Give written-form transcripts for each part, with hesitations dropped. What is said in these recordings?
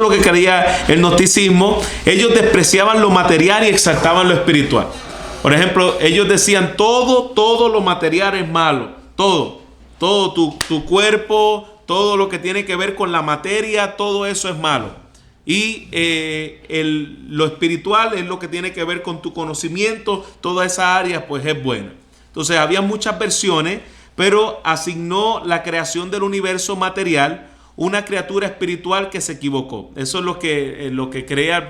lo que creía el gnosticismo. Ellos despreciaban lo material y exaltaban lo espiritual. Por ejemplo, ellos decían todo lo material es malo, todo tu cuerpo, todo lo que tiene que ver con la materia, todo eso es malo. Y lo espiritual es lo que tiene que ver con tu conocimiento, toda esa área pues es buena. Entonces había muchas versiones, pero asignó la creación del universo material una criatura espiritual que se equivocó. Eso es lo que creía.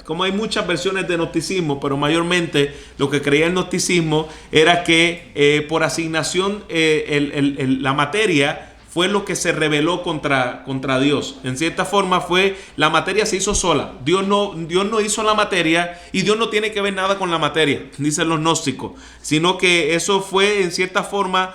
Como hay muchas versiones de gnosticismo, pero mayormente lo que creía el gnosticismo era que por asignación la materia fue lo que se rebeló contra Dios. En cierta forma la materia se hizo sola. Dios no hizo la materia y Dios no tiene que ver nada con la materia, dicen los gnósticos, sino que eso fue en cierta forma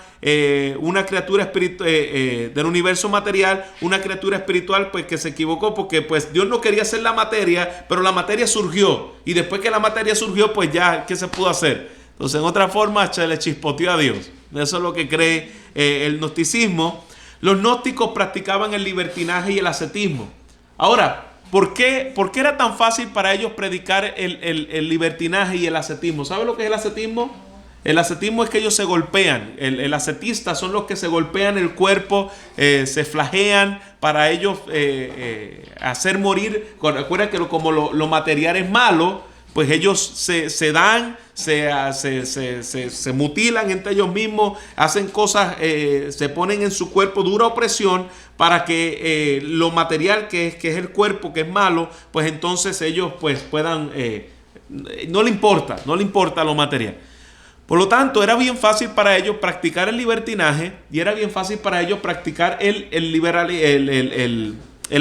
una criatura espiritual del universo material, una criatura espiritual pues que se equivocó porque pues Dios no quería hacer la materia, pero la materia surgió y después que la materia surgió pues ya, ¿qué se pudo hacer? Entonces en otra forma se le chispoteó a Dios. Eso es lo que cree el gnosticismo. Los gnósticos practicaban el libertinaje y el ascetismo. Ahora, ¿por qué era tan fácil para ellos predicar el libertinaje y el ascetismo? ¿Sabe lo que es el ascetismo? El ascetismo es que ellos se golpean. El ascetista son los que se golpean el cuerpo, se flagean para ellos hacer morir. Recuerda que como lo material es malo, pues ellos se dan, se mutilan entre ellos mismos, hacen cosas, se ponen en su cuerpo dura opresión para que lo material que es el cuerpo, que es malo, pues entonces ellos pues puedan, no le importa lo material. Por lo tanto, era bien fácil para ellos practicar el libertinaje y era bien fácil para ellos practicar el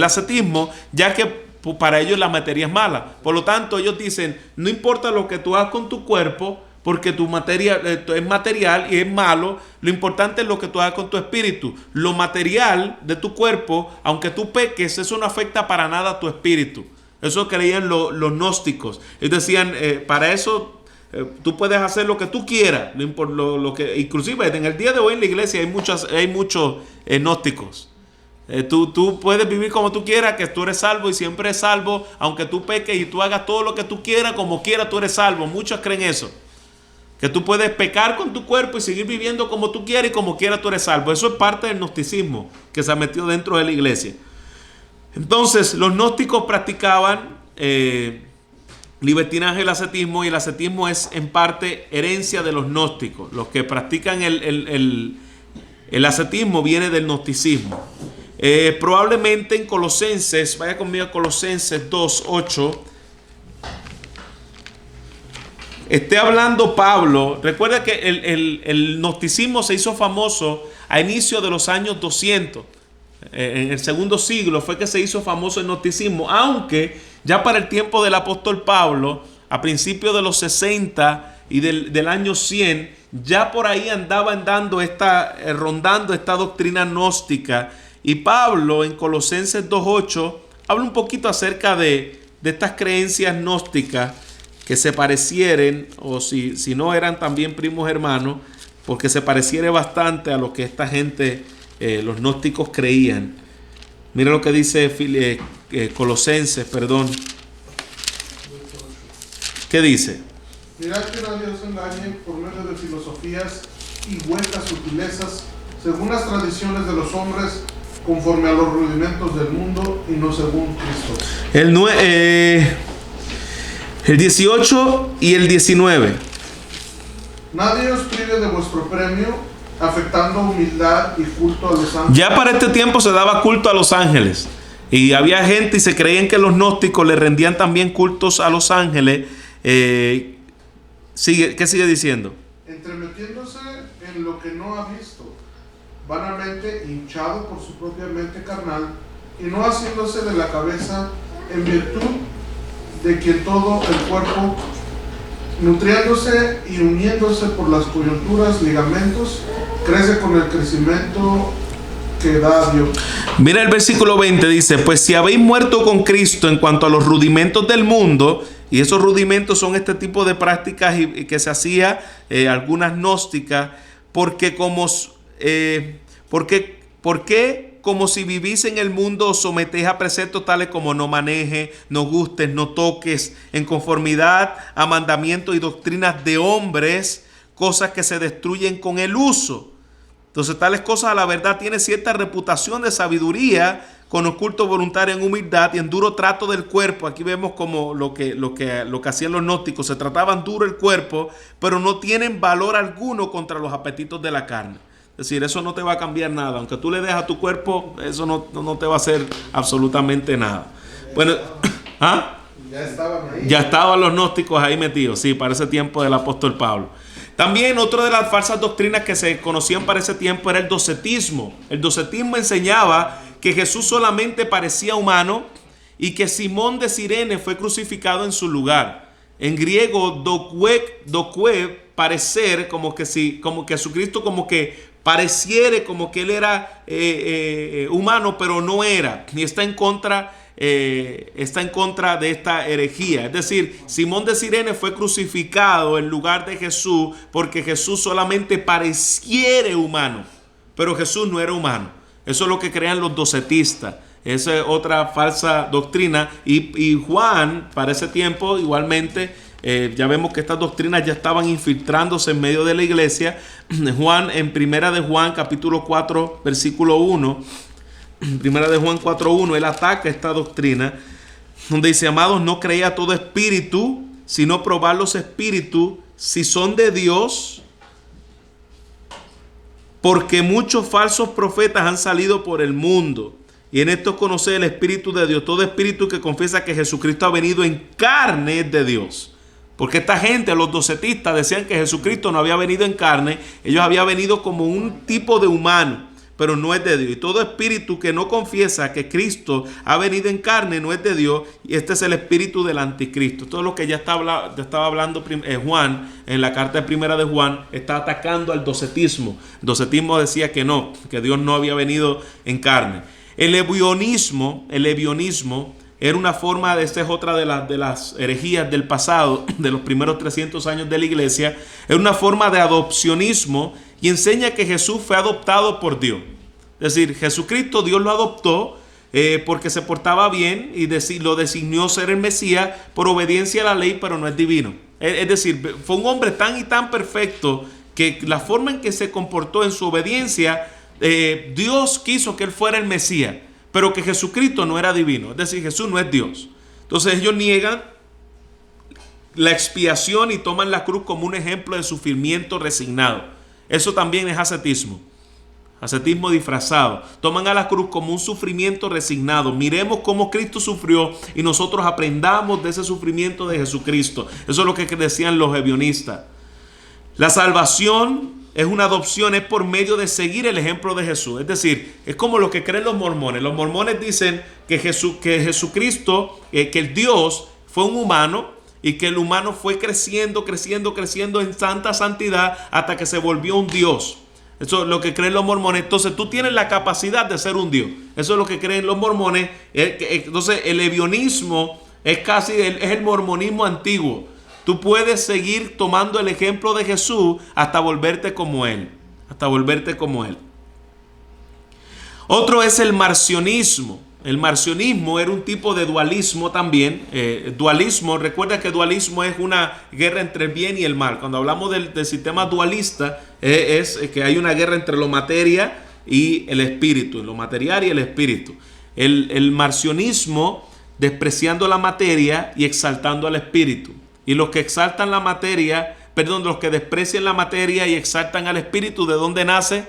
ascetismo, ya que para ellos la materia es mala. Por lo tanto, ellos dicen, no importa lo que tú hagas con tu cuerpo, porque tu materia es material y es malo, lo importante es lo que tú hagas con tu espíritu. Lo material de tu cuerpo, aunque tú peques, eso no afecta para nada a tu espíritu. Eso creían los gnósticos. Ellos decían, para eso tú puedes hacer lo que tú quieras. Inclusive en el día de hoy en la iglesia hay muchos gnósticos. Tú puedes vivir como tú quieras, que tú eres salvo y siempre eres salvo, aunque tú peques y tú hagas todo lo que tú quieras, como quieras tú eres salvo. Muchos creen eso, que tú puedes pecar con tu cuerpo y seguir viviendo como tú quieras y como quieras tú eres salvo. Eso es parte del gnosticismo que se ha metido dentro de la iglesia. Entonces los gnósticos practicaban libertinaje, el ascetismo, y el ascetismo es en parte herencia de los gnósticos. Los que practican el ascetismo viene del gnosticismo. Probablemente en Colosenses, vaya conmigo a Colosenses 2:8, esté hablando Pablo. Recuerda que el gnosticismo se hizo famoso a inicio de los años 200. En el segundo siglo fue que se hizo famoso el gnosticismo, aunque ya para el tiempo del apóstol Pablo, a principios de los 60 y del año 100, ya por ahí andaba rondando esta doctrina gnóstica. Y Pablo en Colosenses 2:8 habla un poquito acerca de estas creencias gnósticas que se parecieren, o si no eran también primos hermanos, porque se pareciere bastante a lo que esta gente, los gnósticos, creían. Mira lo que dice Colosenses, perdón. ¿Qué dice? Mirad que nadie os engañe por medio de filosofías y huecas sutilezas, según las tradiciones de los hombres, conforme a los rudimentos del mundo y no según Cristo. El 18 y el 19. Nadie os prive de vuestro premio, afectando humildad y culto a los ángeles. Ya para este tiempo se daba culto a los ángeles. Y había gente y se creían que los gnósticos le rendían también cultos a los ángeles. ¿Qué sigue diciendo? Entremetiéndose en lo que no ha visto, vanamente hinchado por su propia mente carnal, y no haciéndose de la cabeza, en virtud de que todo el cuerpo, nutriéndose y uniéndose por las coyunturas, ligamentos, crece con el crecimiento que da Dios. Mira el versículo 20, dice, pues si habéis muerto con Cristo en cuanto a los rudimentos del mundo, y esos rudimentos son este tipo de prácticas y que se hacía, algunas gnósticas, porque como si vivís en el mundo, os sometéis a preceptos tales como no manejes, no gustes, no toques, en conformidad a mandamientos y doctrinas de hombres, cosas que se destruyen con el uso. Entonces, tales cosas a la verdad tienen cierta reputación de sabiduría, con oculto voluntario en humildad y en duro trato del cuerpo. Aquí vemos como lo que hacían los gnósticos. Se trataban duro el cuerpo, pero no tienen valor alguno contra los apetitos de la carne. Es decir, eso no te va a cambiar nada. Aunque tú le des a tu cuerpo, eso no te va a hacer absolutamente nada. Bueno, ¿ah? Ya estaban ahí. Ya estaban los gnósticos ahí metidos, sí, para ese tiempo del apóstol Pablo. También otra de las falsas doctrinas que se conocían para ese tiempo era el docetismo. El docetismo enseñaba que Jesús solamente parecía humano y que Simón de Cirene fue crucificado en su lugar. En griego, dokue, parecer, como que Jesucristo como que pareciere como que él era humano, pero no era. Y está en contra de esta herejía. Es decir, Simón de Cirene fue crucificado en lugar de Jesús porque Jesús solamente pareciere humano, pero Jesús no era humano. Eso es lo que crean los docetistas. Esa es otra falsa doctrina. Y Juan, para ese tiempo, igualmente, ya vemos que estas doctrinas ya estaban infiltrándose en medio de la iglesia. Juan, en Primera de Juan, capítulo 4, versículo 1, Primera de Juan 4:1, él ataca esta doctrina, donde dice: amados, no creía a todo espíritu, sino probar los espíritus si son de Dios, porque muchos falsos profetas han salido por el mundo. Y en esto conocer el Espíritu de Dios. Todo espíritu que confiesa que Jesucristo ha venido en carne es de Dios. Porque esta gente, los docetistas, decían que Jesucristo no había venido en carne. Ellos habían venido como un tipo de humano, pero no es de Dios. Y todo espíritu que no confiesa que Cristo ha venido en carne no es de Dios. Y este es el espíritu del anticristo. Todo lo que ya estaba hablando Juan en la carta de Primera de Juan, está atacando al docetismo. El docetismo decía que no, que Dios no había venido en carne. El levionismo era una forma, esta es otra de las herejías del pasado, de los primeros 300 años de la iglesia. Es una forma de adopcionismo y enseña que Jesús fue adoptado por Dios. Es decir, Jesucristo, Dios lo adoptó porque se portaba bien y lo designó ser el Mesías por obediencia a la ley, pero no es divino. Es decir, fue un hombre tan y tan perfecto que la forma en que se comportó en su obediencia, Dios quiso que él fuera el Mesías, pero que Jesucristo no era divino. Es decir, Jesús no es Dios. Entonces ellos niegan la expiación y toman la cruz como un ejemplo de sufrimiento resignado. Eso también es ascetismo. Ascetismo disfrazado. Toman a la cruz como un sufrimiento resignado. Miremos cómo Cristo sufrió y nosotros aprendamos de ese sufrimiento de Jesucristo. Eso es lo que decían los evionistas. La salvación es una adopción, es por medio de seguir el ejemplo de Jesús. Es decir, es como lo que creen los mormones. Los mormones dicen que Jesucristo, que el Dios fue un humano y que el humano fue creciendo en santa santidad hasta que se volvió un Dios. Eso es lo que creen los mormones. Entonces tú tienes la capacidad de ser un Dios. Eso es lo que creen los mormones. Entonces el levionismo es el mormonismo antiguo. Tú puedes seguir tomando el ejemplo de Jesús hasta volverte como Él. Otro es el marcionismo. El marcionismo era un tipo de dualismo también. Dualismo, recuerda que dualismo es una guerra entre el bien y el mal. Cuando hablamos del sistema dualista, es que hay una guerra entre lo materia y el espíritu, lo material y el espíritu. El marcionismo, despreciando la materia y exaltando al espíritu. Y los que exaltan la materia, los que desprecian la materia y exaltan al espíritu, ¿de dónde nace?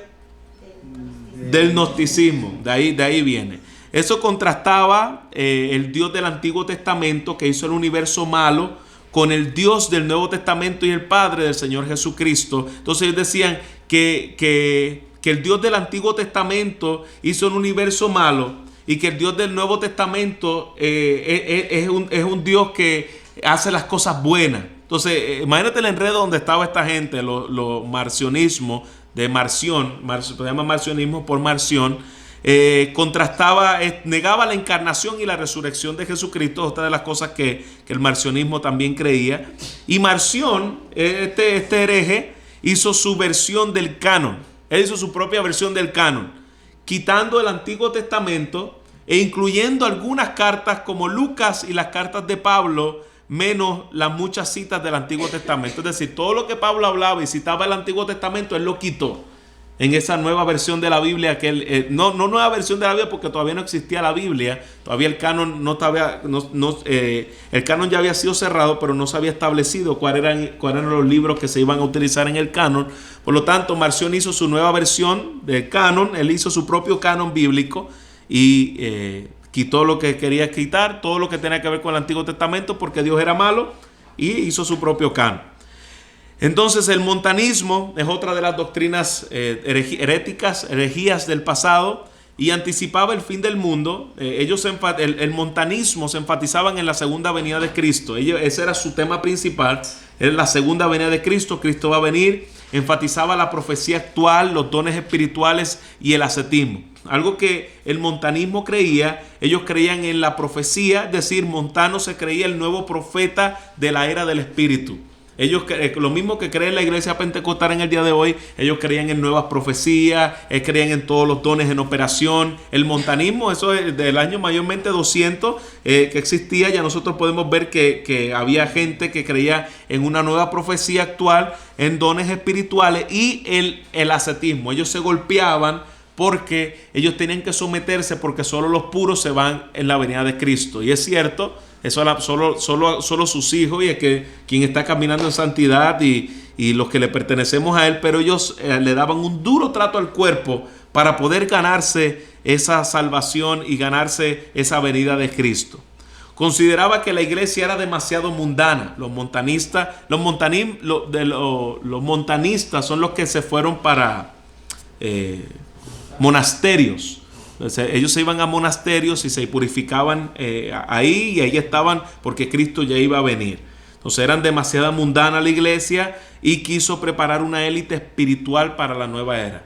Del gnosticismo. De ahí viene. Eso contrastaba el Dios del Antiguo Testamento, que hizo el universo malo, con el Dios del Nuevo Testamento y el Padre del Señor Jesucristo. Entonces ellos decían que el Dios del Antiguo Testamento hizo un universo malo y que el Dios del Nuevo Testamento es un Dios que hace las cosas buenas. Entonces, imagínate el enredo donde estaba esta gente, los marcionismos de Marción, se llama marcionismo por Marción, negaba la encarnación y la resurrección de Jesucristo, otra de las cosas que el marcionismo también creía. Y Marción, este hereje, hizo su versión del canon. Él hizo su propia versión del canon, quitando el Antiguo Testamento e incluyendo algunas cartas como Lucas y las cartas de Pablo, menos las muchas citas del Antiguo Testamento. Es decir, todo lo que Pablo hablaba y citaba el Antiguo Testamento, él lo quitó en esa nueva versión de la Biblia, que no nueva versión de la Biblia, porque todavía no existía la Biblia, todavía el canon el canon ya había sido cerrado, pero no se había establecido cuáles eran los libros que se iban a utilizar en el canon. Por lo tanto, Marción hizo su nueva versión del canon, él hizo su propio canon bíblico y quitó lo que quería quitar, todo lo que tenía que ver con el Antiguo Testamento, porque Dios era malo, y hizo su propio canon. Entonces el montanismo es otra de las doctrinas herejías del pasado, y anticipaba el fin del mundo. El montanismo se enfatizaban en la segunda venida de Cristo. Ese era su tema principal, es la segunda venida de Cristo. Cristo va a venir. Enfatizaba la profecía actual, los dones espirituales y el ascetismo. Algo que el montanismo creía, ellos creían en la profecía, es decir, Montano se creía el nuevo profeta de la era del Espíritu. Ellos, lo mismo que creen la iglesia pentecostal en el día de hoy, ellos creían en nuevas profecías, creían en todos los dones en operación. El montanismo, eso es del año mayormente 200 que existía. Ya nosotros podemos ver que había gente que creía en una nueva profecía actual, en dones espirituales y el ascetismo. Ellos se golpeaban porque ellos tenían que someterse, porque solo los puros se van en la venida de Cristo. Y es cierto, eso solo sus hijos y quien está caminando en santidad y los que le pertenecemos a él, pero ellos le daban un duro trato al cuerpo para poder ganarse esa salvación y ganarse esa venida de Cristo. Consideraba que la iglesia era demasiado mundana. Los montanistas son los que se fueron para monasterios. Ellos se iban a monasterios y se purificaban ahí, y ahí estaban porque Cristo ya iba a venir. Entonces eran demasiado mundana la iglesia, y quiso preparar una élite espiritual para la nueva era.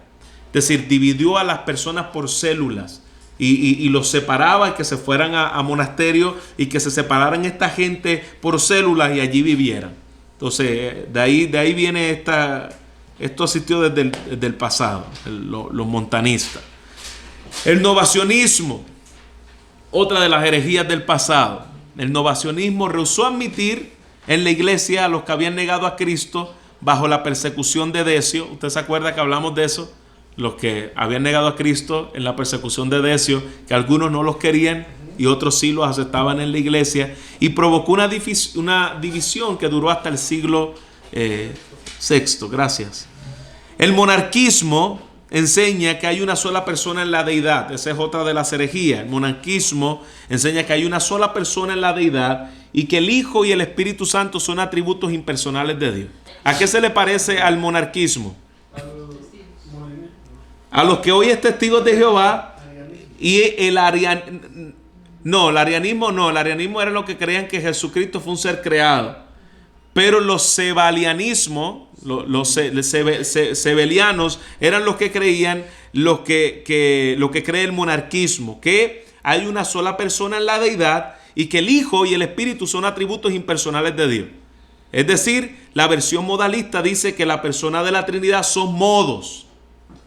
Es decir, dividió a las personas por células y los separaba, y que se fueran a monasterios, y que se separaran esta gente por células y allí vivieran. Entonces de ahí viene esto asistió desde el pasado, los montanistas. El novacionismo, otra de las herejías del pasado. El novacionismo rehusó admitir en la iglesia a los que habían negado a Cristo bajo la persecución de Decio. ¿Usted se acuerda que hablamos de eso? Los que habían negado a Cristo en la persecución de Decio, que algunos no los querían y otros sí los aceptaban en la iglesia, y provocó una división que duró hasta el siglo VI. Gracias. El monarquismo enseña que hay una sola persona en la deidad. Esa es otra de las herejías. El monarquismo enseña que hay una sola persona en la deidad y que el Hijo y el Espíritu Santo son atributos impersonales de Dios. ¿A qué se le parece al monarquismo? A los que hoy es testigos de Jehová y el arianismo. No, el arianismo era lo que creían que Jesucristo fue un ser creado. Pero los sebelianismos, los sebelianos eran los que creían lo que cree el monarquismo, que hay una sola persona en la deidad y que el Hijo y el Espíritu son atributos impersonales de Dios. Es decir, la versión modalista dice que la persona de la Trinidad son modos.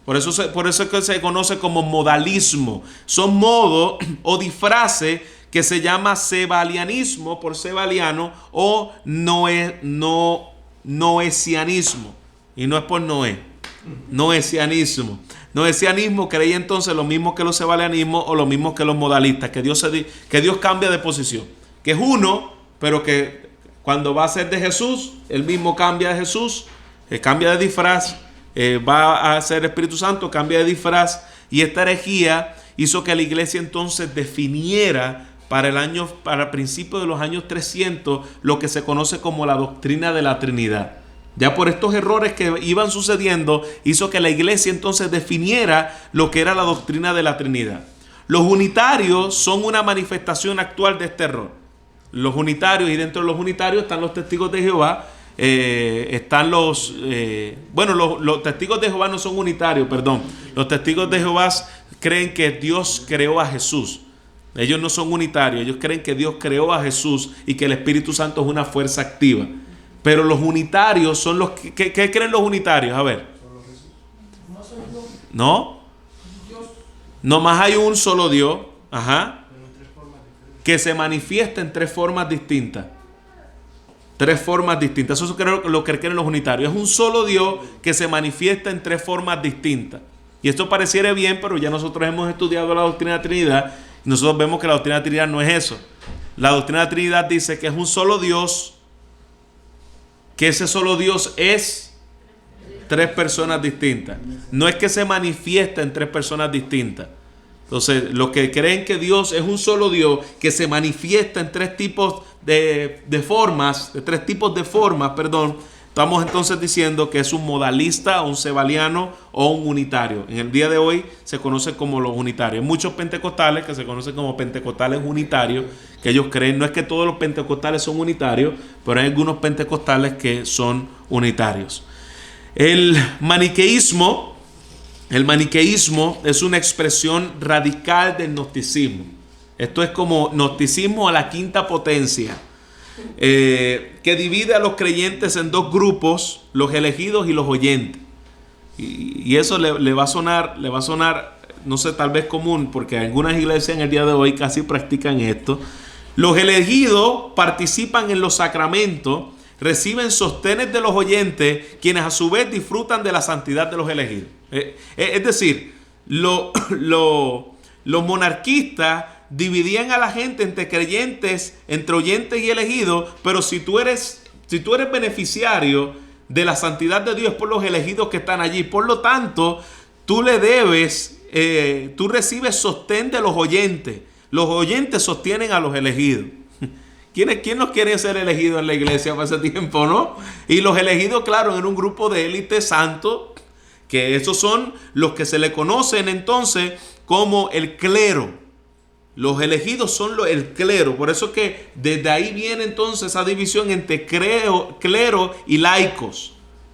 Por eso es que se conoce como modalismo. Son modos o disfraces que se llama sebalianismo por sebaliano, o noesianismo. Y no es por Noé. Noesianismo. Noesianismo creía entonces lo mismo que los sebalianismos o lo mismo que los modalistas, que Dios cambia de posición. Que es uno, pero que cuando va a ser de Jesús, él mismo cambia de Jesús, cambia de disfraz, va a ser Espíritu Santo, cambia de disfraz. Y esta herejía hizo que la iglesia entonces definiera para principios de los años 300 lo que se conoce como la doctrina de la Trinidad. Ya por estos errores que iban sucediendo, hizo que la iglesia entonces definiera lo que era la doctrina de la Trinidad. Los unitarios son una manifestación actual de este error. Los unitarios, y dentro de los unitarios están los testigos de Jehová, están los testigos de Jehová no son unitarios, perdón. Los testigos de Jehová creen que Dios creó a Jesús. Ellos no son unitarios, ellos creen que Dios creó a Jesús y que el Espíritu Santo es una fuerza activa. Pero los unitarios son los que... ¿Qué creen los unitarios? A ver. ¿No? Nomás hay un solo Dios, ajá, que se manifiesta en tres formas distintas. Tres formas distintas. Eso es lo que creen los unitarios. Es un solo Dios que se manifiesta en tres formas distintas. Y esto pareciera bien, pero ya nosotros hemos estudiado la doctrina de la Trinidad y nosotros vemos que la doctrina de la Trinidad no es eso. La doctrina de la Trinidad dice que es un solo Dios, que ese solo Dios es tres personas distintas. No es que se manifiesta en tres personas distintas. Entonces, los que creen que Dios es un solo Dios que se manifiesta en tres tipos de formas, estamos entonces diciendo que es un modalista, un sebaliano o un unitario. En el día de hoy se conoce como los unitarios. Hay muchos pentecostales que se conocen como pentecostales unitarios, que ellos creen, no es que todos los pentecostales son unitarios, pero hay algunos pentecostales que son unitarios. El maniqueísmo es una expresión radical del gnosticismo. Esto es como gnosticismo a la quinta potencia, que divide a los creyentes en dos grupos, los elegidos y los oyentes. Y eso le va a sonar, no sé, tal vez común, porque algunas iglesias en el día de hoy casi practican esto. Los elegidos participan en los sacramentos, reciben sostenes de los oyentes, quienes a su vez disfrutan de la santidad de los elegidos. Es decir, los monarquistas dividían a la gente entre creyentes, entre oyentes y elegidos, pero si tú eres beneficiario de la santidad de Dios por los elegidos que están allí, por lo tanto, tú recibes sostén de los oyentes. Los oyentes sostienen a los elegidos. ¿Quién nos quiere ser elegidos en la iglesia para ese tiempo, no? Y los elegidos, claro, en un grupo de élite santo, que esos son los que se le conocen entonces como el clero. Los elegidos son el clero. Por eso que desde ahí viene entonces esa división entre clero y laicos.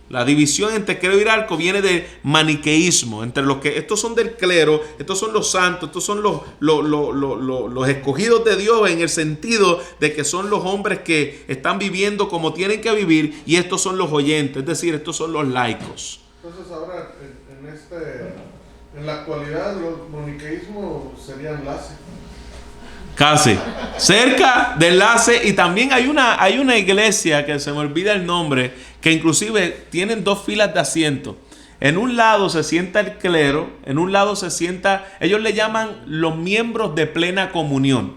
La división entre clero y laico viene de maniqueísmo. Entre los que estos son del clero, estos son los santos, estos son los escogidos de Dios, en el sentido de que son los hombres que están viviendo como tienen que vivir, y estos son los oyentes, es decir, estos son los laicos. Entonces ahora en la actualidad los maniqueísmos serían enlace. Casi. Cerca de enlace. Y también hay una iglesia que se me olvida el nombre, que inclusive tienen dos filas de asientos. En un lado se sienta el clero, en un lado se sienta, ellos le llaman los miembros de plena comunión.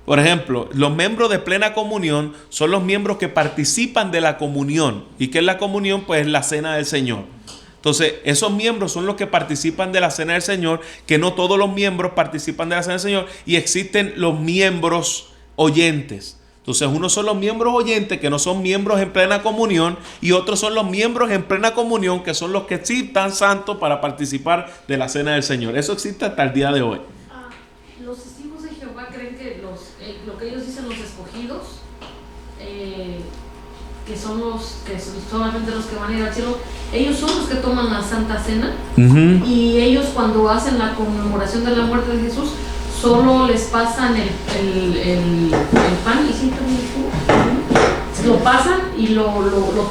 Por ejemplo, los miembros de plena comunión son los miembros que participan de la comunión. ¿Y qué es la comunión? Pues la cena del Señor. Entonces, esos miembros son los que participan de la cena del Señor, que no todos los miembros participan de la cena del Señor, y existen los miembros oyentes. Entonces, unos son los miembros oyentes, que no son miembros en plena comunión, y otros son los miembros en plena comunión, que son los que sí están santos para participar de la cena del Señor. Eso existe hasta el día de hoy. Los testigos de Jehová creen que lo que ellos dicen, los escogidos, que son solamente los que van a ir al cielo, ellos son los que toman la Santa Cena. Y ellos, cuando hacen la conmemoración de la muerte de Jesús, solo les pasan el pan y siempre lo pasan y lo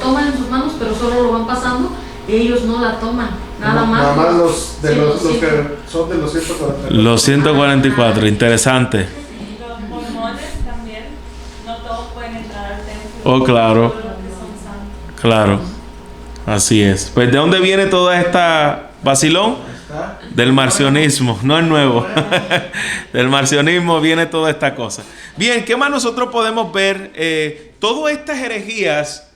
toman en sus manos, pero solo lo van pasando. Ellos no la toman, nada más. Nada más los que son de los 144. Los 144, interesante. Los mormones también, no todos pueden entrar al templo. Oh, claro. Solo los que son santos. Claro, así es. Pues ¿de dónde viene toda esta vacilón? Del marcionismo, no es nuevo. Del marcionismo viene toda esta cosa. Bien, ¿qué más nosotros podemos ver? Todas estas herejías,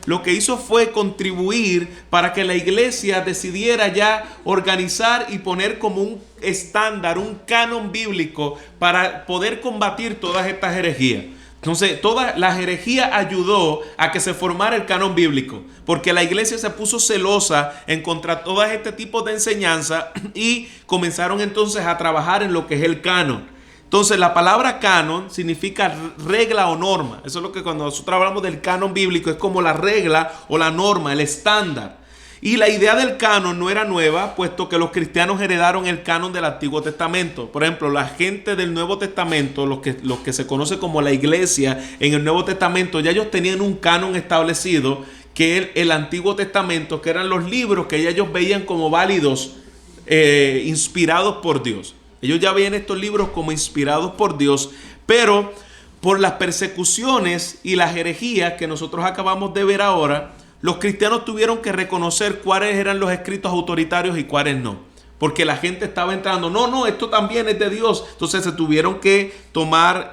lo que hizo fue contribuir para que la iglesia decidiera ya organizar y poner como un estándar, un canon bíblico para poder combatir todas estas herejías. Entonces, toda la herejía ayudó a que se formara el canon bíblico, porque la iglesia se puso celosa en contra de todo este tipo de enseñanza y comenzaron entonces a trabajar en lo que es el canon. Entonces, la palabra canon significa regla o norma. Eso es lo que cuando nosotros hablamos del canon bíblico es como la regla o la norma, el estándar. Y la idea del canon no era nueva, puesto que los cristianos heredaron el canon del Antiguo Testamento. Por ejemplo, la gente del Nuevo Testamento, los que se conoce como la iglesia en el Nuevo Testamento, ya ellos tenían un canon establecido, que el Antiguo Testamento, que eran los libros que ellos veían como válidos inspirados por Dios. Ellos ya veían estos libros como inspirados por Dios, pero por las persecuciones y las herejías que nosotros acabamos de ver ahora, los cristianos tuvieron que reconocer cuáles eran los escritos autoritarios y cuáles no. Porque la gente estaba entrando, no, esto también es de Dios. Entonces se tuvieron que tomar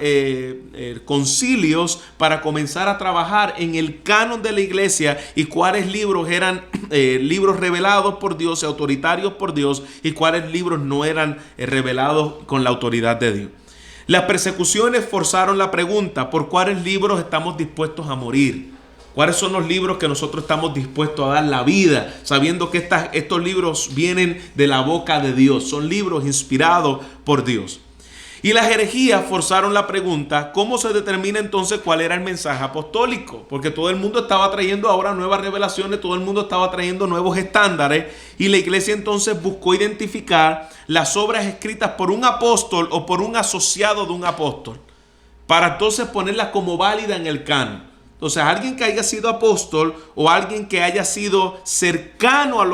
concilios para comenzar a trabajar en el canon de la iglesia y cuáles libros eran libros revelados por Dios, autoritarios por Dios, y cuáles libros no eran revelados con la autoridad de Dios. Las persecuciones forzaron la pregunta: ¿por cuáles libros estamos dispuestos a morir? ¿Cuáles son los libros que nosotros estamos dispuestos a dar la vida, sabiendo que estos libros vienen de la boca de Dios? Son libros inspirados por Dios. Y las herejías forzaron la pregunta: ¿cómo se determina entonces cuál era el mensaje apostólico? Porque todo el mundo estaba trayendo ahora nuevas revelaciones, todo el mundo estaba trayendo nuevos estándares, y la iglesia entonces buscó identificar las obras escritas por un apóstol o por un asociado de un apóstol, para entonces ponerlas como válida en el canon. Entonces, alguien que haya sido apóstol o alguien que haya sido cercano a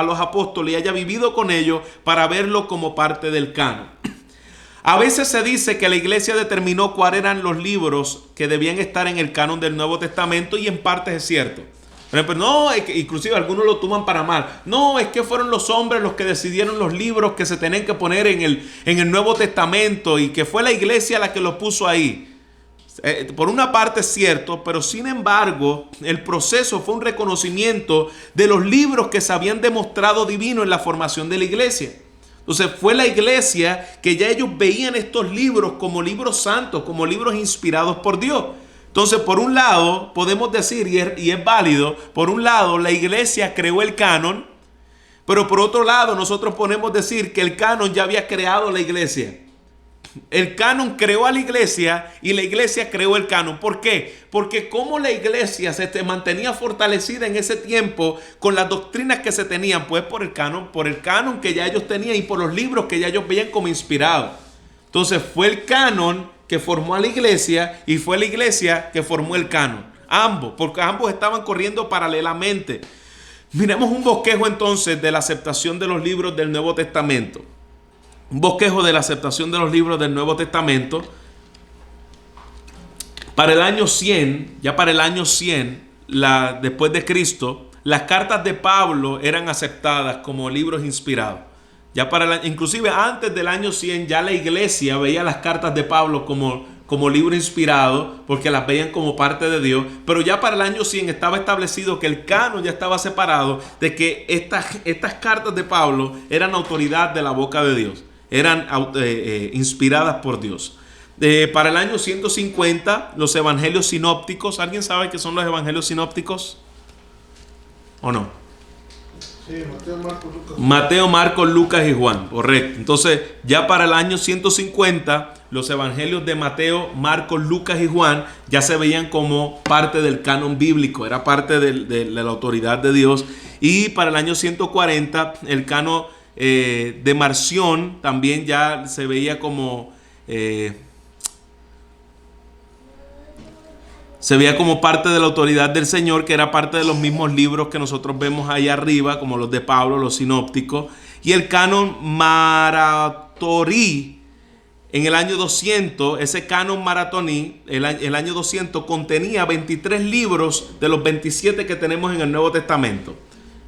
los apóstoles y haya vivido con ellos, para verlo como parte del canon. A veces se dice que la iglesia determinó cuáles eran los libros que debían estar en el canon del Nuevo Testamento, y en parte es cierto. Por ejemplo, no, es que inclusive algunos lo toman para mal. No, es que fueron los hombres los que decidieron los libros que se tenían que poner en el Nuevo Testamento, y que fue la iglesia la que los puso ahí. Por una parte es cierto, pero sin embargo el proceso fue un reconocimiento de los libros que se habían demostrado divinos en la formación de la iglesia. Entonces fue la iglesia que ya ellos veían estos libros como libros santos, como libros inspirados por Dios. Entonces, por un lado podemos decir, y es válido, por un lado la iglesia creó el canon, pero por otro lado nosotros podemos decir que el canon ya había creado la iglesia. El canon creó a la iglesia y la iglesia creó el canon. ¿Por qué? Porque como la iglesia se mantenía fortalecida en ese tiempo con las doctrinas que se tenían, pues por el canon que ya ellos tenían y por los libros que ya ellos veían como inspirados. Entonces fue el canon que formó a la iglesia y fue la iglesia que formó el canon. Ambos, porque ambos estaban corriendo paralelamente. Miremos un bosquejo entonces de la aceptación de los libros del Nuevo Testamento. Un bosquejo de la aceptación de los libros del Nuevo Testamento. Para el año 100, ya para el año 100, después de Cristo, las cartas de Pablo eran aceptadas como libros inspirados. Ya inclusive antes del año 100, ya la iglesia veía las cartas de Pablo como libro inspirado, porque las veían como parte de Dios. Pero ya para el año 100 estaba establecido que el canon ya estaba separado, de que estas cartas de Pablo eran autoridad de la boca de Dios. Eran inspiradas por Dios. Para el año 150, los evangelios sinópticos. ¿Alguien sabe qué son los evangelios sinópticos? ¿O no? Sí, Mateo, Marcos, Lucas. Mateo, Marcos, Lucas y Juan. Correcto. Entonces, ya para el año 150, los evangelios de Mateo, Marcos, Lucas y Juan ya se veían como parte del canon bíblico. Era parte de la autoridad de Dios. Y para el año 140, el canon de Marción también ya se veía como parte de la autoridad del Señor, que era parte de los mismos libros que nosotros vemos ahí arriba, como los de Pablo, los sinópticos. Y el canon maratorí en el año 200, ese canon maratoní, el año 200 contenía 23 libros de los 27 que tenemos en el Nuevo Testamento,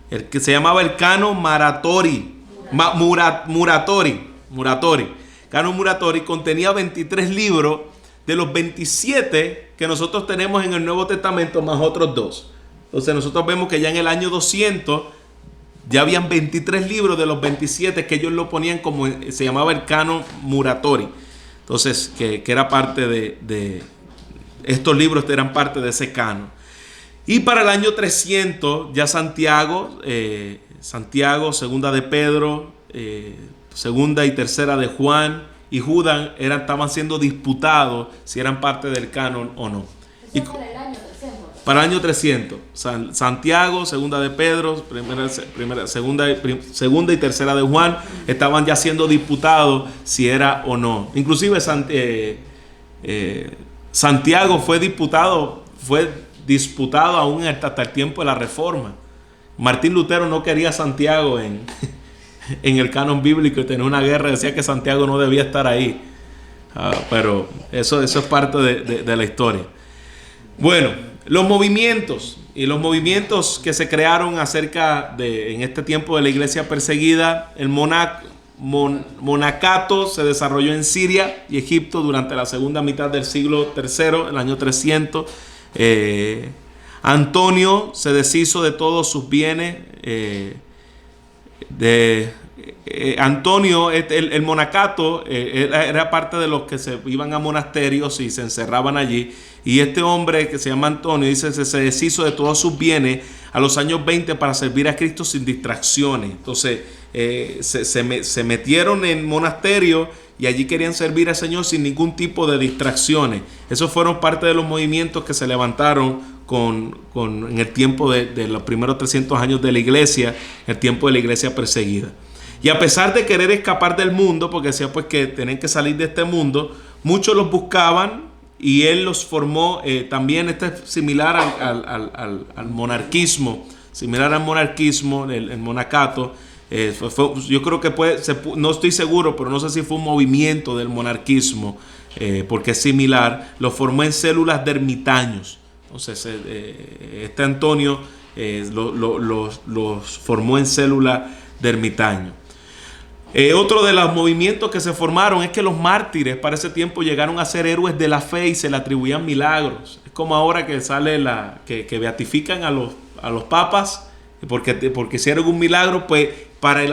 el que se llamaba el canon muratori. Canon Muratori contenía 23 libros de los 27 que nosotros tenemos en el Nuevo Testamento, más otros 2. Entonces nosotros vemos que ya en el año 200 ya habían 23 libros de los 27 que ellos lo ponían como, se llamaba el canon Muratori. Entonces que era parte de estos libros, eran parte de ese canon. Y para el año 300 ya Santiago, segunda de Pedro, segunda y tercera de Juan y Judas estaban siendo disputados si eran parte del canon o no. Y para el año 300, Santiago, segunda de Pedro, segunda y tercera de Juan estaban ya siendo disputados si era o no. Inclusive Santiago fue disputado aún hasta el tiempo de la Reforma. Martín Lutero no quería a Santiago en el canon bíblico y tenía una guerra, decía que Santiago no debía estar ahí. Pero eso es parte de la historia. Bueno, los movimientos que se crearon en este tiempo de la iglesia perseguida. El monacato se desarrolló en Siria y Egipto durante la segunda mitad del siglo III, el año 300. Antonio se deshizo de todos sus bienes. Antonio, el monacato, era parte de los que se iban a monasterios y se encerraban allí. Y este hombre que se llama Antonio, dice, se deshizo de todos sus bienes a los años 20 para servir a Cristo sin distracciones. Entonces se metieron en monasterios y allí querían servir al Señor sin ningún tipo de distracciones. Esos fueron parte de los movimientos que se levantaron en el tiempo de los primeros 300 años de la iglesia, el tiempo de la iglesia perseguida. Y a pesar de querer escapar del mundo, porque decía pues que tenían que salir de este mundo, muchos los buscaban y él los formó. También este es similar al monarquismo, el monacato. Yo creo que no estoy seguro, pero no sé si fue un movimiento del monarquismo, porque es similar. Lo formó en células de ermitaños. Entonces, este Antonio los formó en células de ermitaños. Otro de los movimientos que se formaron es que los mártires para ese tiempo llegaron a ser héroes de la fe y se le atribuían milagros. Es como ahora que sale que beatifican a los papas porque hicieron un milagro. Pues para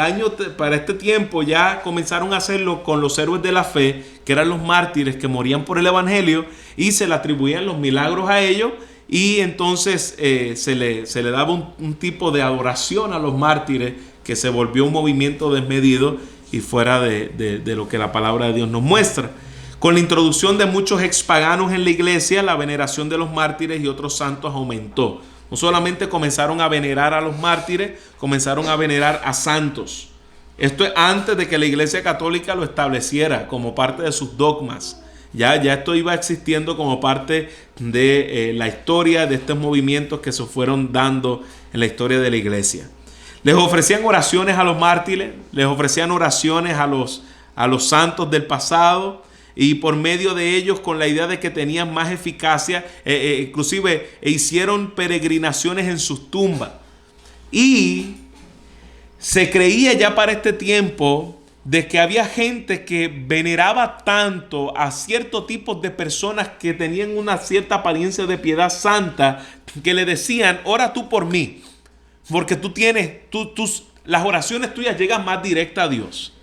este tiempo ya comenzaron a hacerlo con los héroes de la fe, que eran los mártires que morían por el evangelio, y se le atribuían los milagros a ellos. Y entonces se le daba un tipo de adoración a los mártires que se volvió un movimiento desmedido y fuera de lo que la palabra de Dios nos muestra. Con la introducción de muchos expaganos en la iglesia, la veneración de los mártires y otros santos aumentó. No solamente comenzaron a venerar a los mártires, comenzaron a venerar a santos. Esto es antes de que la iglesia católica lo estableciera como parte de sus dogmas. Ya esto iba existiendo como parte de la historia de estos movimientos que se fueron dando en la historia de la iglesia. Les ofrecían oraciones a los mártires, les ofrecían oraciones a los santos del pasado, y por medio de ellos, con la idea de que tenían más eficacia, inclusive hicieron peregrinaciones en sus tumbas. Y se creía ya para este tiempo de que había gente que veneraba tanto a ciertos tipos de personas que tenían una cierta apariencia de piedad santa, que le decían: ora tú por mí, porque las oraciones tuyas llegan más directa a Dios.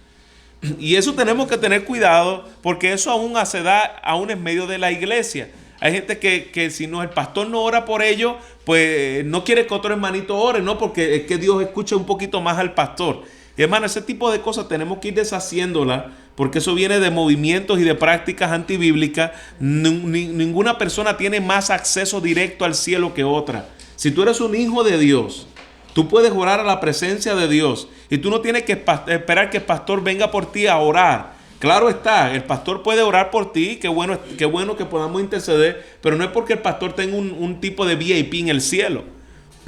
Y eso tenemos que tener cuidado, porque eso aún se da aún en medio de la iglesia. Hay gente que si no, el pastor no ora por ellos, pues no quiere que otro hermanito ore, ¿no? Porque es que Dios escucha un poquito más al pastor. Y hermano, ese tipo de cosas tenemos que ir deshaciéndolas, porque eso viene de movimientos y de prácticas antibíblicas. Ninguna persona tiene más acceso directo al cielo que otra. Si tú eres un hijo de Dios, tú puedes orar a la presencia de Dios, y tú no tienes que esperar que el pastor venga por ti a orar. Claro está, el pastor puede orar por ti, qué bueno que podamos interceder, pero no es porque el pastor tenga un tipo de VIP en el cielo.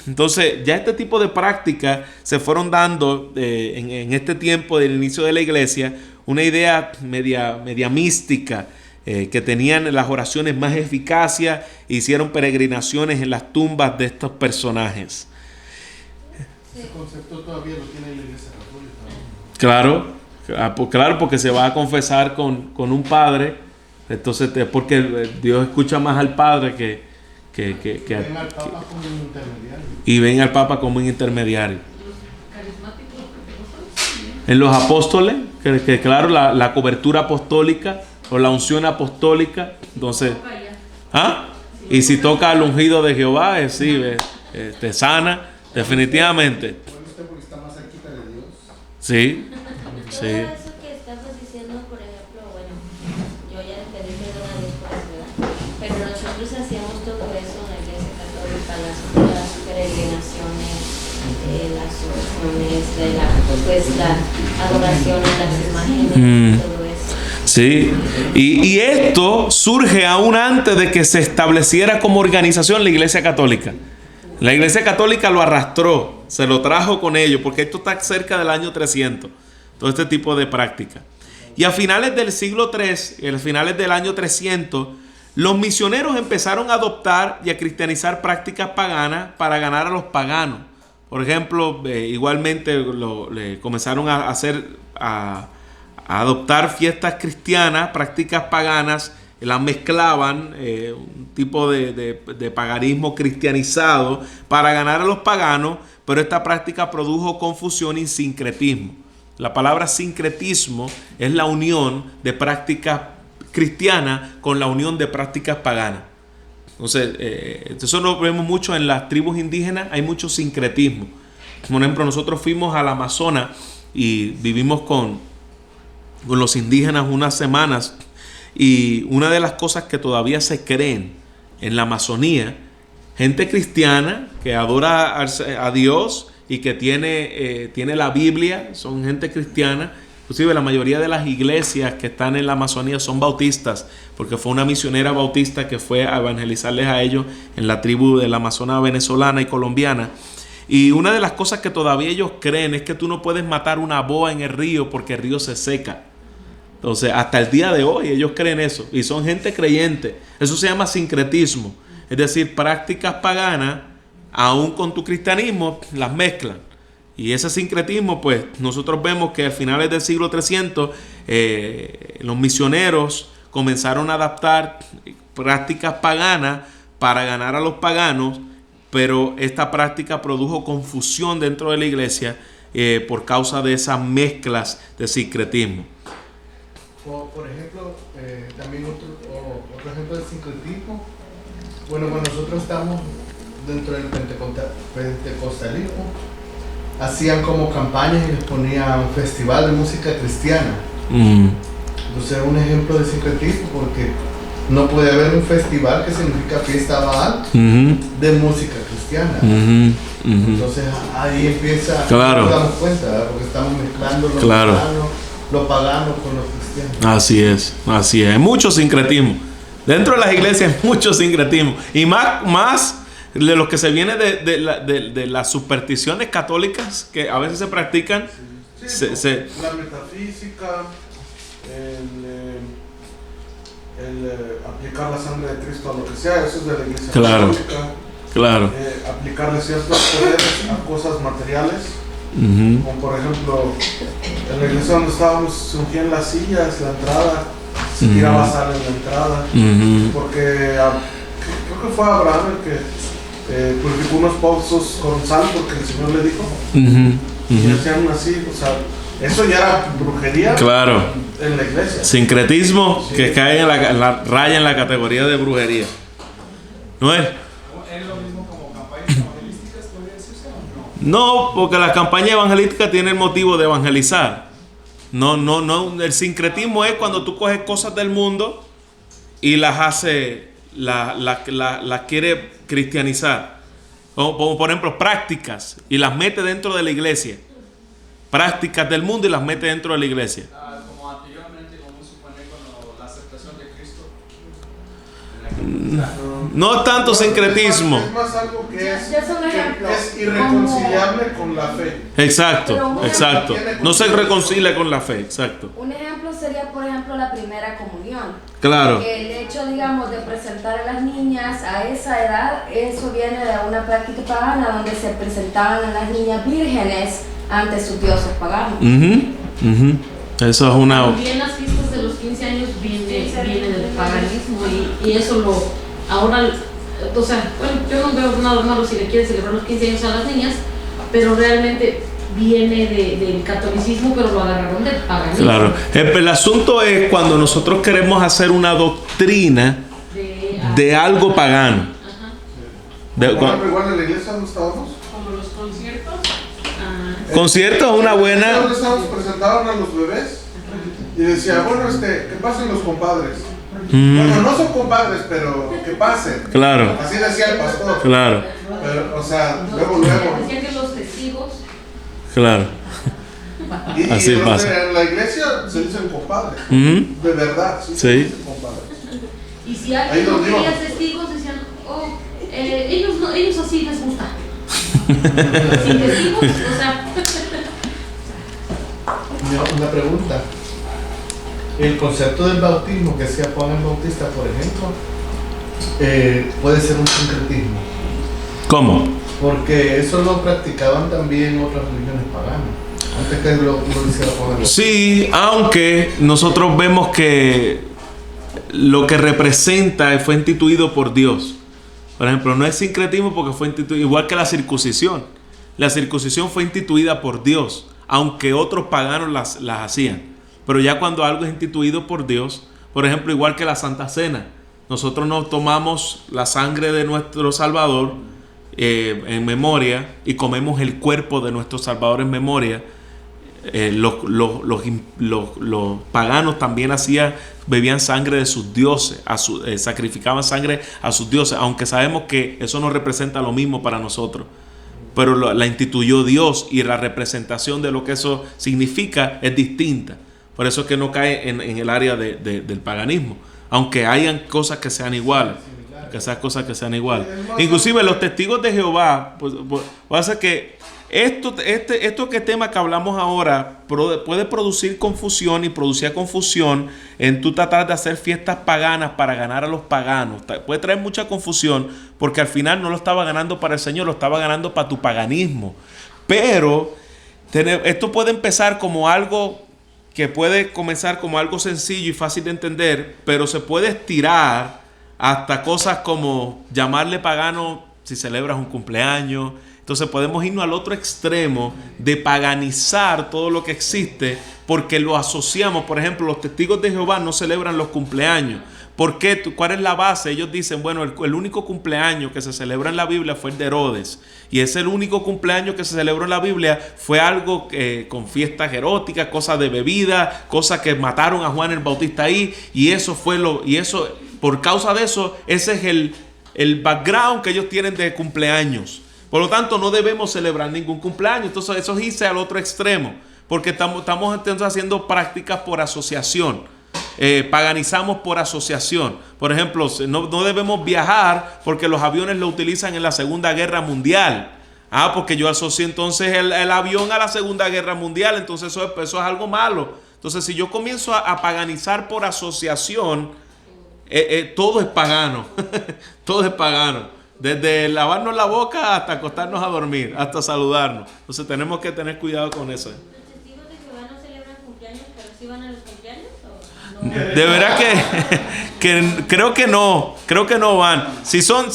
Entonces, ya este tipo de prácticas se fueron dando en este tiempo del inicio de la iglesia, una idea media mística, que tenían las oraciones más eficacia, hicieron peregrinaciones en las tumbas de estos personajes. Ese concepto todavía lo tiene la iglesia católica, ¿no? Claro, porque se va a confesar con un padre. Entonces, porque Dios escucha más al padre que ven al Papa como un intermediario. Y ven al Papa como un intermediario. Carismáticos, En los apóstoles, que claro, la cobertura apostólica o la unción apostólica. Entonces, y si toca al ungido de Jehová, te sana. Definitivamente. Bueno, usted porque está más cerquita de Dios. Sí. Todo eso que estamos diciendo, por ejemplo, bueno, yo ya le pedí perdón a Dios por eso, ¿verdad? Pero nosotros hacíamos todo eso en la iglesia católica, las peregrinaciones, las oraciones, la adoración a las imágenes, todo eso. Sí, y esto surge aún antes de que se estableciera como organización la iglesia católica. La Iglesia Católica lo arrastró, se lo trajo con ellos, porque esto está cerca del año 300, todo este tipo de práctica. Y a finales del siglo III, a finales del año 300, los misioneros empezaron a adoptar y a cristianizar prácticas paganas para ganar a los paganos. Por ejemplo, igualmente comenzaron a adoptar fiestas cristianas, prácticas paganas, las mezclaban, un tipo de paganismo cristianizado para ganar a los paganos, pero esta práctica produjo confusión y sincretismo. La palabra sincretismo es la unión de prácticas cristianas con la unión de prácticas paganas. Entonces, eso lo vemos mucho en las tribus indígenas, hay mucho sincretismo. Por ejemplo, nosotros fuimos al Amazonas y vivimos con los indígenas unas semanas, y una de las cosas que todavía se creen en la Amazonía, gente cristiana que adora a Dios y que tiene la Biblia, son gente cristiana. Inclusive la mayoría de las iglesias que están en la Amazonía son bautistas, porque fue una misionera bautista que fue a evangelizarles a ellos en la tribu de la Amazona venezolana y colombiana. Y una de las cosas que todavía ellos creen es que tú no puedes matar una boa en el río porque el río se seca. Entonces, hasta el día de hoy ellos creen eso, y son gente creyente. Eso se llama sincretismo, es decir, prácticas paganas, aún con tu cristianismo, las mezclan. Y ese sincretismo, pues, nosotros vemos que a finales del siglo 300, los misioneros comenzaron a adaptar prácticas paganas para ganar a los paganos, pero esta práctica produjo confusión dentro de la iglesia por causa de esas mezclas de sincretismo. Por ejemplo, también otro ejemplo de sincretismo. Bueno, cuando nosotros estamos dentro del pentecostalismo, hacían como campañas y les ponían un festival de música cristiana. Entonces es un ejemplo de sincretismo, porque no puede haber un festival que significa fiesta Baal de música cristiana. Entonces ahí empieza, claro, nos damos cuenta, ¿verdad? Porque estamos mezclando lo pagano con los cristianos. Así es, hay mucho sincretismo. Dentro de las iglesias hay mucho sincretismo. Y más de los que se viene de las supersticiones católicas que a veces se practican. La metafísica, el aplicar la sangre de Cristo a lo que sea, eso es de la iglesia católica. Claro. Aplicarle ciertos poderes a cosas materiales. Como por ejemplo, en la iglesia donde estábamos se ungían las sillas, la entrada, se tiraba sal en la entrada, porque creo que fue Abraham el que purificó unos pozos con sal porque el Señor le dijo, y hacían así, o sea, eso ya era brujería. Claro. En la iglesia. Sincretismo, sí, que cae en la raya en la categoría de brujería. ¿No es? ¿Es lo mismo como campañas evangelísticas, podría decirse o no? No, porque las campañas evangelísticas tienen el motivo de evangelizar. No, el sincretismo es cuando tú coges cosas del mundo y las hace, las quiere cristianizar. Como por ejemplo prácticas, y las mete dentro de la iglesia. Prácticas del mundo y las mete dentro de la iglesia. Como anteriormente, como suponer cuando la aceptación de Cristo. No es tanto sincretismo. Es más algo que es irreconciliable con la fe. Exacto. No se reconcilia con la fe, exacto. Un ejemplo sería, por ejemplo, la primera comunión. Claro. El hecho, digamos, de presentar a las niñas a esa edad, eso viene de una práctica pagana donde se presentaban a las niñas vírgenes ante sus dioses paganos. Eso es una... También las fiestas de los 15 años viene del paganismo y eso ahora, o sea, bueno, yo no veo nada malo si le quieren celebrar los 15 años a las niñas, pero realmente viene del catolicismo, pero lo agarraron del paganismo. Claro, el asunto es cuando nosotros queremos hacer una doctrina de algo pagano. Igual en la iglesia donde estábamos, como los conciertos. Concierto es una buena. Donde estábamos, presentaban a los bebés y decía, bueno, que pasen los compadres. Bueno, no son compadres, pero que pasen. Claro. Así decía el pastor. Claro. Pero, o sea, luego. Decían que los testigos. Claro. Y así pasa. En la iglesia se dicen compadres. De verdad, sí. Se dicen compadres. Y si alguien no quería testigos, decían, ellos así les gusta. Sin testigos, o sea. Una pregunta. El concepto del bautismo que hacía Juan el Bautista, por ejemplo, puede ser un sincretismo. ¿Cómo? Porque eso lo practicaban también otras religiones paganas. Antes que lo hiciera Juan el Bautista. Sí, aunque nosotros vemos que lo que representa fue instituido por Dios. Por ejemplo, no es sincretismo porque fue instituido, igual que la circuncisión. La circuncisión fue instituida por Dios, aunque otros paganos las hacían. Pero ya cuando algo es instituido por Dios, por ejemplo, igual que la Santa Cena, nosotros nos tomamos la sangre de nuestro Salvador en memoria y comemos el cuerpo de nuestro Salvador en memoria. Los paganos también bebían sangre de sus dioses, sacrificaban sangre a sus dioses, aunque sabemos que eso no representa lo mismo para nosotros, pero la instituyó Dios y la representación de lo que eso significa es distinta. Por eso es que no cae en el área del paganismo, aunque hayan cosas que sean iguales. Que esas cosas que sean iguales. Inclusive los testigos de Jehová, pues pasa que esto que tema que hablamos ahora puede producir confusión y producía confusión en tú tratar de hacer fiestas paganas para ganar a los paganos. Puede traer mucha confusión porque al final no lo estaba ganando para el Señor, lo estaba ganando para tu paganismo. Pero esto puede empezar como algo que puede comenzar como algo sencillo y fácil de entender, pero se puede estirar hasta cosas como llamarle pagano si celebras un cumpleaños. Entonces podemos irnos al otro extremo de paganizar todo lo que existe porque lo asociamos. Por ejemplo, los testigos de Jehová no celebran los cumpleaños. ¿Por qué? ¿Cuál es la base? Ellos dicen, bueno, el único cumpleaños que se celebra en la Biblia fue el de Herodes. Y ese el único cumpleaños que se celebró en la Biblia fue algo con fiestas eróticas, cosas de bebida, cosas que mataron a Juan el Bautista ahí. Y eso por causa de eso, ese es el background que ellos tienen de cumpleaños. Por lo tanto, no debemos celebrar ningún cumpleaños. Entonces, eso es irse al otro extremo. Porque estamos haciendo prácticas por asociación. Paganizamos por asociación. Por ejemplo, no debemos viajar porque los aviones lo utilizan en la Segunda Guerra Mundial. Porque yo asocié entonces el avión a la Segunda Guerra Mundial. Entonces eso es algo malo. Entonces, si yo comienzo a paganizar por asociación, todo es pagano. Todo es pagano. Desde lavarnos la boca hasta acostarnos a dormir, hasta saludarnos. Entonces tenemos que tener cuidado con eso. ¿Los testigos de Jehová no celebran cumpleaños, pero sí van a los cumpleaños? ¿O no? De verdad que creo que no van. Si son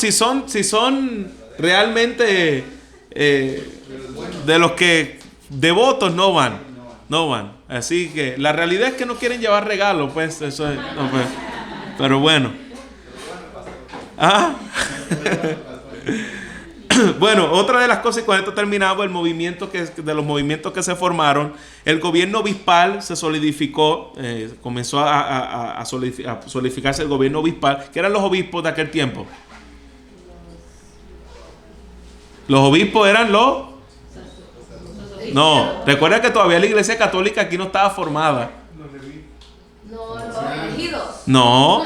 realmente de los que devotos, no van. Así que la realidad es que no quieren llevar regalos, pues eso es, no, pues. Pero bueno. Bueno, otra de las cosas, y con esto terminamos de los movimientos que se formaron. El gobierno obispal se solidificó, comenzó a solidificarse el gobierno obispal. ¿Qué eran los obispos de aquel tiempo? Los obispos eran No, recuerda que todavía la Iglesia Católica aquí no estaba formada. No, los elegidos. No,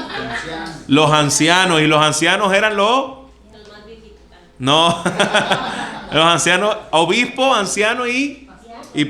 los ancianos. Y los ancianos eran los más viejitos. No, los ancianos, obispo, anciano y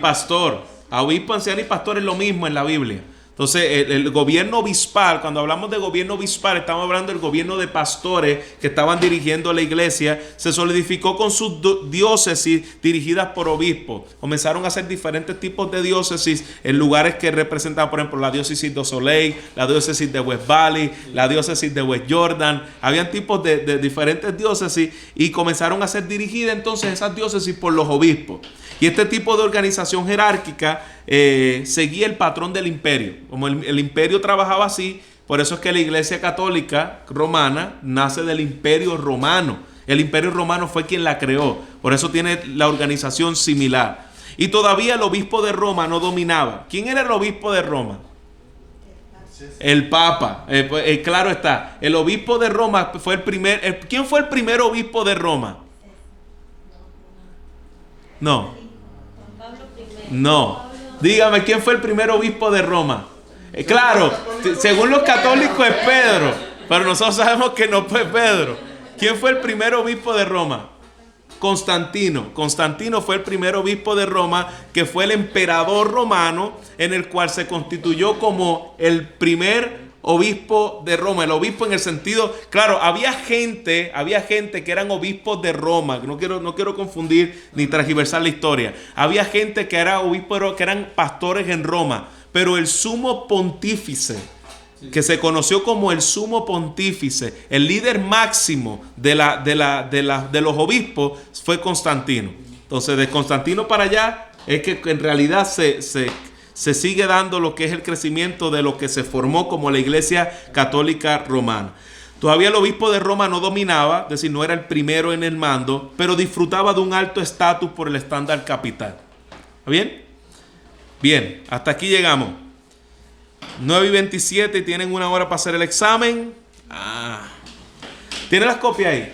pastor. Obispo, anciano y pastor es lo mismo en la Biblia. Entonces, el gobierno obispal, cuando hablamos de gobierno obispal, estamos hablando del gobierno de pastores que estaban dirigiendo la iglesia. Se solidificó con sus diócesis dirigidas por obispos. Comenzaron a hacer diferentes tipos de diócesis en lugares que representaban, por ejemplo, la diócesis de Soleil, la diócesis de West Valley, la diócesis de West Jordan. Habían tipos de diferentes diócesis y comenzaron a ser dirigidas entonces esas diócesis por los obispos. Y este tipo de organización jerárquica seguía el patrón del imperio. Como el imperio trabajaba así, por eso es que la Iglesia Católica Romana nace del Imperio Romano. El Imperio Romano fue quien la creó. Por eso tiene la organización similar. Y todavía el obispo de Roma no dominaba. ¿Quién era el obispo de Roma? El Papa. Claro está. El obispo de Roma fue el primer... ¿Quién fue el primer obispo de Roma? No. Dígame, ¿quién fue el primer obispo de Roma? Claro, según los católicos es Pedro, pero nosotros sabemos que no fue Pedro. ¿Quién fue el primer obispo de Roma? Constantino. Constantino fue el primer obispo de Roma, que fue el emperador romano, en el cual se constituyó como el primer obispo de Roma. El obispo en el sentido, claro, había gente que eran obispos de Roma. No quiero confundir ni transgiversar la historia. Había gente que era obispo, que eran pastores en Roma, pero el sumo pontífice, que se conoció como el sumo pontífice, el líder máximo de los obispos, fue Constantino. Entonces, de Constantino para allá es que en realidad se sigue dando lo que es el crecimiento de lo que se formó como la Iglesia Católica Romana. Todavía el obispo de Roma no dominaba, es decir, no era el primero en el mando, pero disfrutaba de un alto estatus por el estándar capital. ¿Está bien? Bien, hasta aquí llegamos. 9:27 y tienen 1 hora para hacer el examen. ¿Tienen las copias ahí?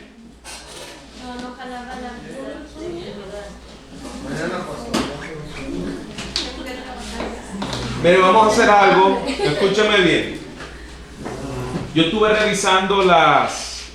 No jalaba la Mañana pasó. Pero vamos a hacer algo. Escúchame bien. Yo estuve revisando las